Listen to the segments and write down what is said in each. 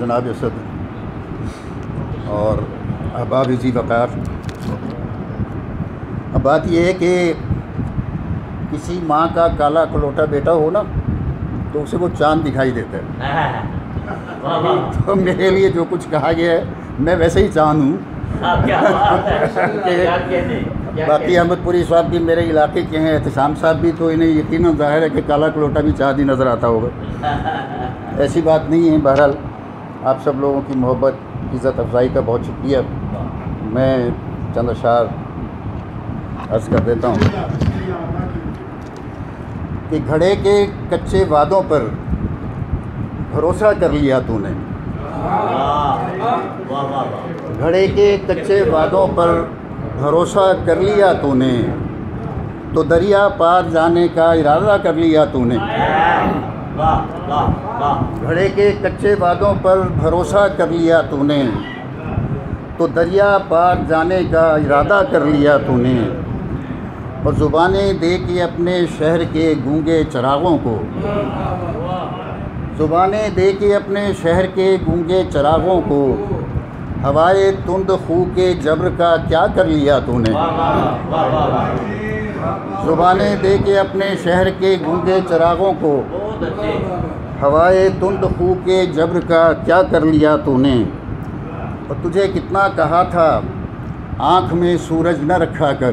जनाब असद और अहबाब इसी वक़ार। अब बात यह है कि किसी माँ का काला कलोटा बेटा हो ना तो उसे वो चाँद दिखाई देता है। तो मेरे लिए जो कुछ कहा गया है मैं वैसे ही चाँद हूँ। बाकी अहमदपुरी साहब भी मेरे इलाके के हैं, एहतशाम साहब भी, तो इन्हें यकीनन ज़ाहिर है कि काला कलोटा भी चाँद ही नज़र आता होगा। ऐसी बात नहीं है। बहरहाल आप सब लोगों की मोहब्बत, इज़्ज़त अफजाई का बहुत शुक्रिया। मैं चंद अशार अर्ज़ कर देता हूँ कि घड़े के कच्चे वादों पर भरोसा कर लिया तूने, घड़े के कच्चे वादों पर भरोसा कर लिया तूने, तो दरिया पार जाने का इरादा कर लिया तूने। घड़े के कच्चे वादों पर भरोसा कर लिया तूने, तो दरिया पार जाने का इरादा कर लिया तूने। और ज़ुबानें दे के अपने शहर के गूंगे चिरागों को, ज़ुबानें दे के अपने शहर के गूंगे चिरागों को, हवाए तुंद खू के जब्र का क्या कर लिया तूने। ज़ुबानें दे के अपने शहर के गूंगे चिरागों को, हवाए तुंद खू के जब्र का क्या कर लिया तूने। और तुझे कितना कहा था आँख में सूरज न रखा कर,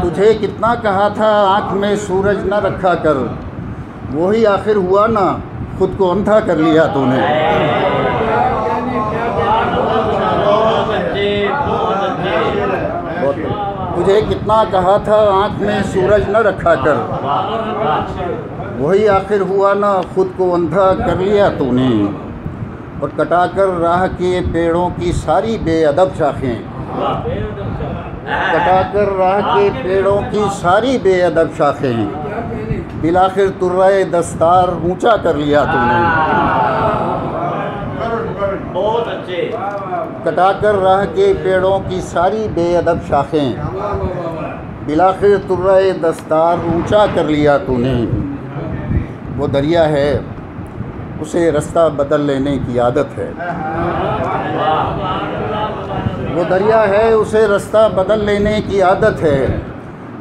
तुझे कितना कहा था आँख में सूरज न रखा कर, वही आखिर हुआ ना, खुद को अंधा कर लिया तूने। तुझे कितना कहा था आँख में सूरज न रखा कर, वही आखिर हुआ ना, खुद को अंधा कर लिया तूने। और कटाकर राह के पेड़ों की सारी बेअदब शाखें, कटाकर राह के पेड़ों की सारी बेअदब शाखें, बिलाखिर तुर्राए दस्तार ऊंचा कर लिया तूने। बहुत अच्छे। कटाकर राह के पेड़ों की सारी बेअदब शाखें, बिलाखिर तुर्राए दस्तार ऊंचा कर लिया तूने। वो दरिया है उसे रास्ता बदल लेने की आदत है, वो दरिया है उसे रास्ता बदल लेने की आदत है।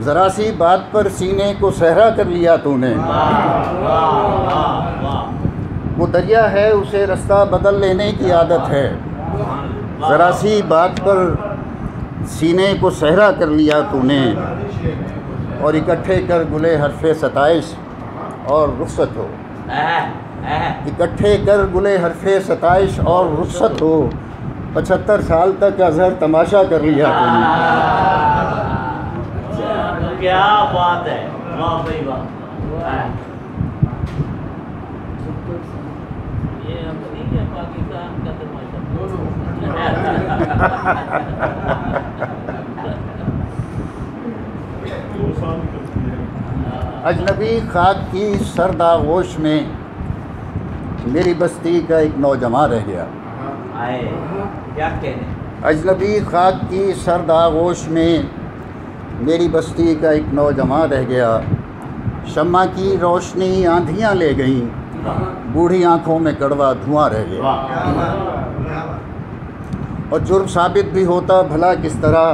ज़रा सी बात पर सीने को सहरा कर लिया तूने। वो दरिया है उसे रास्ता बदल लेने की आदत है, ज़रा सी बात पर सीने को सहरा कर लिया तूने। और इकट्ठे कर गुले हरफे सताइश और रुखसत हो, इकट्ठे कर गुले हरफे सताइश और रुखसत हो। 75 साल तक अजहर तमाशा कर लिया तूने। क्या बात है, वाह भाई वाह। ये अब नहीं है पाकिस्तान का तमाशा। अजनबी खाक की सर्द आगोश में मेरी बस्ती का एक नौजवान रह गया। क्या कहने। अजनबी खाक की सर्द आगोश में मेरी बस्ती का एक नौजवान रह गया। शम्मा की रोशनी आंधियाँ ले गईं, बूढ़ी आँखों में कड़वा धुआं रह गया। और जुर्म साबित भी होता भला किस तरह,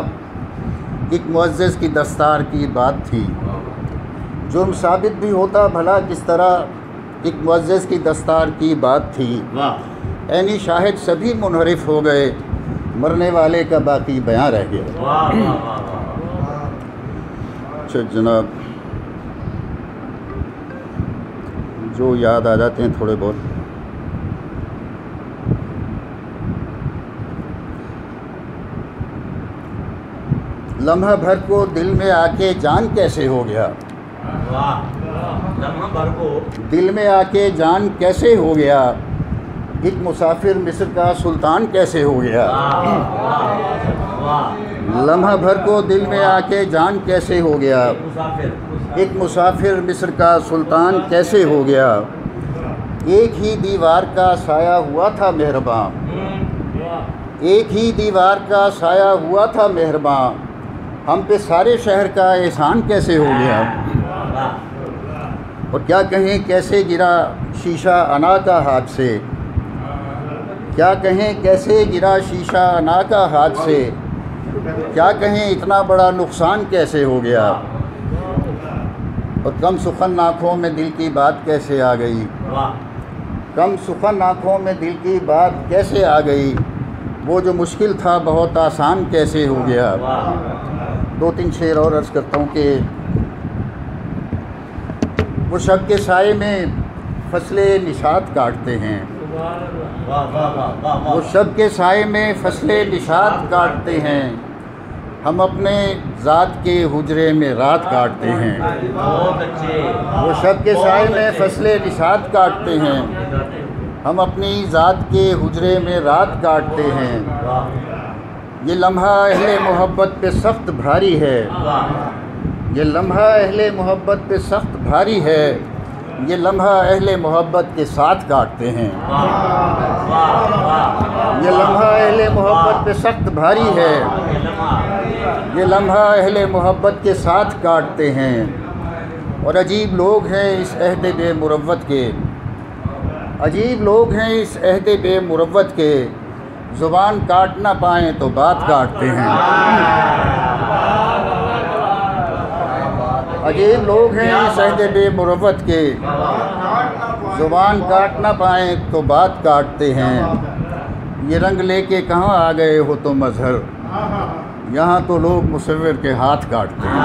एक मुअज़्ज़िज़ की दस्तार की बात थी। जुर्म साबित भी होता भला किस तरह, एक मुअज़्ज़िज़ की दस्तार की बात थी। ऐनी शाहिद सभी मुनहरिफ हो गए, मरने वाले का बाकी बयां रह गया। अच्छा जनाब, जो याद आ जाते हैं थोड़े बहुत। लम्हा भर को दिल में आके जान कैसे हो गया, लम्हा भर को दिल में आके जान कैसे हो गया, एक मुसाफिर मिस्र का सुल्तान कैसे हो गया। लम्हा भर को दिल में आके जान कैसे हो गया, एक मुसाफिर मिस्र का सुल्तान कैसे हो गया। एक ही दीवार का साया हुआ था मेहरबां, एक ही दीवार का साया हुआ था मेहरबां, हम पे सारे शहर का एहसान कैसे हो गया। और क्या कहें कैसे गिरा शीशा अना का हाथ से, क्या कहें कैसे गिरा शीशा अना का हाथ से, क्या कहें इतना बड़ा नुकसान कैसे हो गया। और कम सुखन आँखों में दिल की बात कैसे आ गई, कम सुखन आँखों में दिल की बात कैसे आ गई, वो जो मुश्किल था बहुत आसान कैसे हो गया। दो तीन शेर और अर्ज़ करता हूँ कि वो शब के साए में फसले निशात काटते हैं, वो शब के साए में फसले निशात काटते हैं, हम अपने ज़ात के हुजरे में रात काटते हैं। बहुत अच्छे। वो शब के साए में फसले निशात काटते हैं, हम अपनी ज़ात के हुजरे में रात काटते हैं। ये लम्हा अहले मोहब्बत पे सख्त भारी है, ये लम्हा अहले मोहब्बत पे सख्त भारी है, ये लम्हा अहले मोहब्बत के साथ काटते हैं। ये लम्हा अहले मोहब्बत पे सख्त भारी है, ये लम्हा अहले मोहब्बत के साथ काटते हैं। और अजीब लोग हैं इस अहद बेमुरव्वत के, अजीब लोग हैं इस अहद बेमुरव्वत के, ज़ुबान काट ना पाएँ तो बात काटते हैं। अजीब लोग हैं इस अहद बेमुरव्वत के, ज़ुबान काट ना पाएँ तो बात काटते हैं। ये रंग लेके कहाँ आ गए हो तो मज़हर, यहाँ तो लोग मुसव्विर के हाथ काटते हैं।